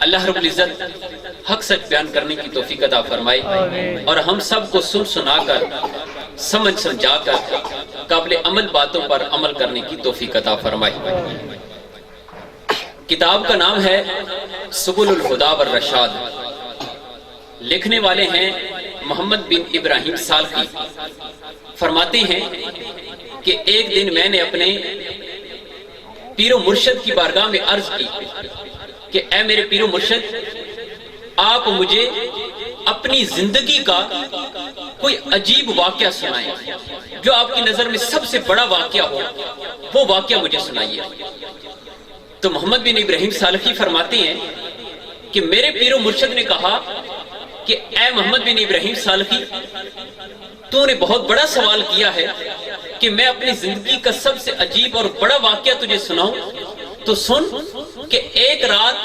اللہ رب العزت حق سچ بیان کرنے کی توفیق عطا فرمائے اور ہم سب کو سن سنا کر سمجھ سمجھا کر قابل عمل باتوں پر عمل کرنے کی توفیق عطا فرمائے۔ کتاب کا نام ہے سبل الہدی والرشاد، لکھنے والے ہیں محمد بن ابراہیم سالخی۔ فرماتے ہیں کہ ایک دن میں نے اپنے پیر و مرشد کی بارگاہ میں عرض کی کہ اے میرے پیر و مرشد، آپ مجھے اپنی زندگی کا کوئی عجیب واقعہ سنائیں، جو آپ کی نظر میں سب سے بڑا واقعہ ہو وہ واقعہ مجھے سنائیے۔ تو محمد بن ابراہیم سالخی فرماتے ہیں کہ میرے پیر و مرشد نے کہا کہ اے محمد بن ابراہیم سالخی، تو نے بہت بڑا سوال کیا ہے کہ میں اپنی زندگی کا سب سے عجیب اور بڑا واقعہ تجھے سناؤں، تو سن کہ ایک رات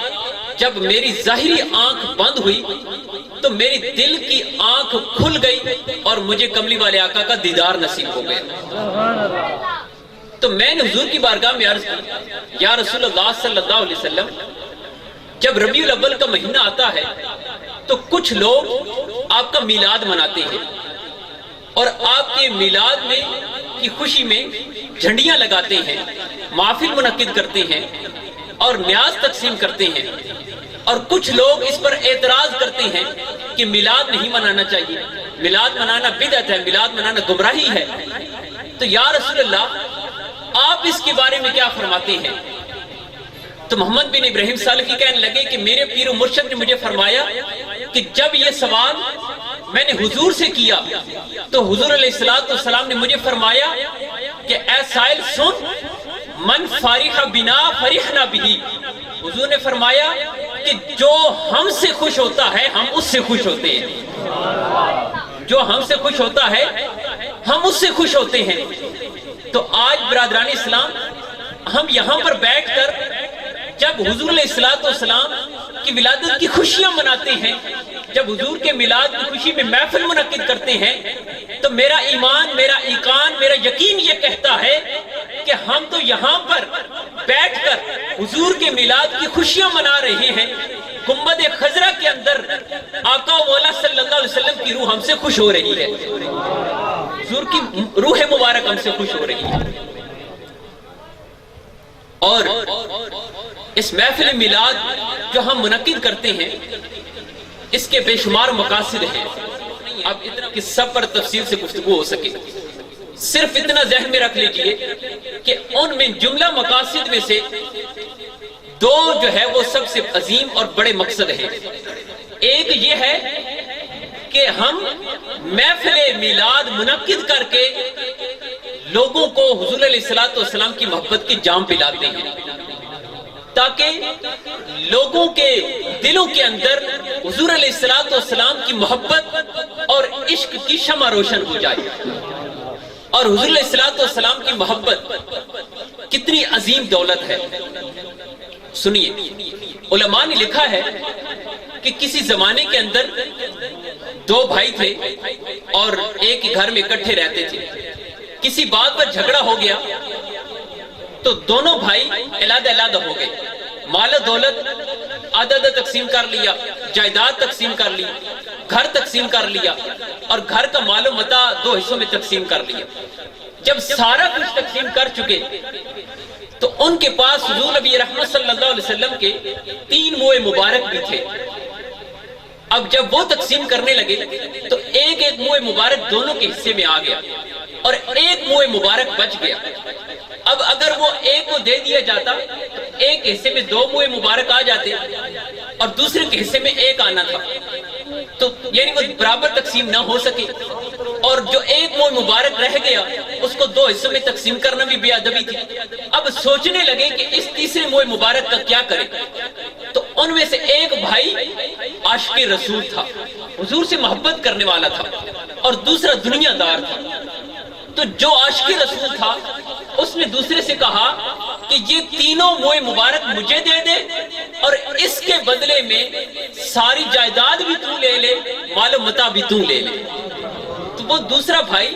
جب میری ظاہری آنکھ بند ہوئی تو میری دل کی آنکھ کھل گئی اور مجھے کملی والے آقا کا دیدار نصیب ہو گیا۔ تو میں نے حضور کی بارگاہ میں عرض کی یا رسول اللہ صلی اللہ علیہ وسلم، جب ربیع الاول کا مہینہ آتا ہے تو کچھ لوگ آپ کا میلاد مناتے ہیں اور آپ کے میلاد میں کی خوشی میں جھنڈیاں لگاتے ہیں، محافل منعقد کرتے ہیں اور نیاز تقسیم کرتے ہیں، اور کچھ لوگ اس پر اعتراض کرتے ہیں کہ میلاد نہیں منانا چاہیے، میلاد منانا بدعت ہے، میلاد منانا گمراہی ہے۔ تو یا رسول اللہ، آپ اس کے بارے میں کیا فرماتے ہیں؟ تو محمد بن ابراہیم سالخی کہنے لگے کہ میرے پیر و مرشد نے مجھے فرمایا کہ جب یہ سوال میں نے حضور سے کیا تو حضور علیہ السلام نے مجھے فرمایا کہ اے سائل سن، من فارح بنا فرحنا بھی۔ حضور نے فرمایا کہ جو ہم سے خوش ہوتا ہے ہم اس سے خوش ہوتے ہیں، جو ہم سے خوش ہوتا ہے ہم اس سے خوش ہوتے ہیں۔ تو آج برادران اسلام، ہم یہاں پر بیٹھ کر جب حضور علیہ السلام کی ولادت کی خوشیاں مناتے ہیں، جب حضور کے میلاد کی خوشی میں محفل منعقد کرتے ہیں، تو میرا ایمان، میرا ایقان، میرا یقین یہ کہتا ہے کہ ہم تو یہاں پر بیٹھ کر حضور کے میلاد کی خوشیاں منا رہے ہیں، گنبد خضرا کے اندر آقا مولا صلی اللہ علیہ وسلم کی روح ہم سے خوش ہو رہی ہے، حضور کی روح مبارک ہم سے خوش ہو رہی ہے۔ اور اس محفل میلاد جو ہم منعقد کرتے ہیں، اس کے بے شمار مقاصد ہیں۔ اب اتنا کہ سب پر تفصیل سے گفتگو ہو سکے، صرف اتنا ذہن میں رکھ لیجئے کہ ان میں جملہ مقاصد میں سے دو جو ہے وہ سب سے عظیم اور بڑے مقصد ہیں۔ ایک یہ ہے کہ ہم محفل میلاد منعقد کر کے لوگوں کو حضور علیہ السلام کی محبت کی جام پلاتے ہیں، تاکہ لوگوں کے دلوں کے اندر حضور علیہ السلام کی محبت اور عشق کی شمع روشن ہو جائے۔ اور حضور علیہ السلام کی محبت کتنی عظیم دولت ہے۔ سنیے، علماء نے لکھا ہے کہ کسی زمانے کے اندر دو بھائی تھے اور ایک ہی گھر میں اکٹھے رہتے تھے۔ کسی بات پر جھگڑا ہو گیا تو دونوں بھائی علیحدہ علیحدہ ہو گئے، مال و دولت آدھا آدھا تقسیم کر لیا، جائیداد تقسیم کر لی، گھر تقسیم کر لیا، اور گھر کا مال و متاع دو حصوں میں تقسیم کر لیا۔ جب سارا کچھ تقسیم کر چکے تو ان کے پاس حضور نبی رحمت صلی اللہ علیہ وسلم کے 3 موئے مبارک بھی تھے۔ اب جب وہ تقسیم کرنے لگے تو ایک ایک موئے مبارک دونوں کے حصے میں آ گیا اور ایک موئے مبارک بچ گیا۔ اب اگر وہ ایک کو دے دیا جاتا تو ایک حصے میں 2 موئے مبارک آ جاتے اور دوسرے کے حصے میں ایک آنا تھا، تو یعنی وہ برابر تقسیم نہ ہو سکے، اور جو ایک موئے مبارک رہ گیا اس کو 2 حصوں میں تقسیم کرنا بھی بے ادبی تھی۔ اب سوچنے لگے کہ اس تیسرے موئے مبارک کا کیا کرے، تو ان میں سے ایک بھائی عاشق رسول تھا، حضور سے محبت کرنے والا تھا، اور دوسرا دنیا دار تھا۔ تو جو عاشق رسول تھا اس نے دوسرے سے کہا کہ یہ تینوں موئے مبارک مجھے دے دے اور اس کے بدلے میں ساری جائیداد بھی تو لے لے، مال و متاع بھی تو لے لے۔ تو وہ دوسرا بھائی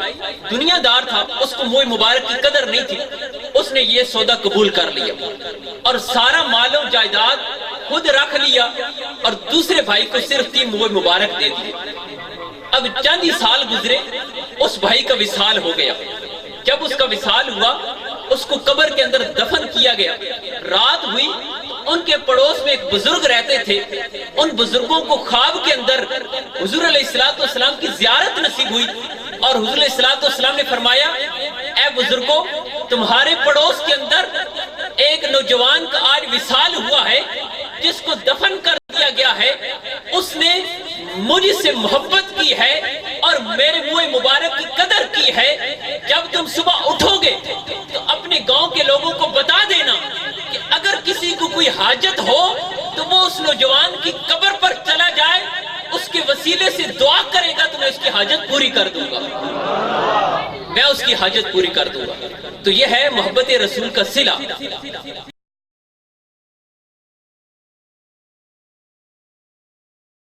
دنیا دار تھا، اس کو موئے مبارک کی قدر نہیں تھی، اس نے یہ سودا قبول کر لیا اور سارا مال و جائیداد خود رکھ لیا اور دوسرے بھائی کو صرف 3 موئے مبارک دے دیے۔ اب چند ہی سال گزرے، اس بھائی کا وصال ہو گیا۔ جب اس کا وصال ہوا، اس کو قبر کے اندر دفن کیا گیا۔ رات ہوئی، ان کے پڑوس میں ایک بزرگ رہتے تھے۔ ان بزرگوں کو خواب کے اندر حضور علیہ السلام کی زیارت نصیب ہوئی، اور حضور علیہ السلام نے فرمایا، اے بزرگوں، تمہارے پڑوس کے اندر ایک نوجوان کا آج وصال ہوا ہے، جس کو دفن کر دیا گیا ہے۔ اس نے مجھ سے محبت کی ہے اور میرے منہ مبارک کی قدر کی ہے۔ جب تم صبح اٹھو گے تو اپنے گاؤں کے لوگوں کو بتا دینا کہ اگر کسی کو کوئی حاجت ہو تو وہ اس نوجوان کی قبر پر چلا جائے، اس کے وسیلے سے دعا کرے گا تو میں اس کی حاجت پوری کر دوں گا، میں اس کی حاجت پوری کر دوں گا۔ تو یہ ہے محبت رسول کا صلہ۔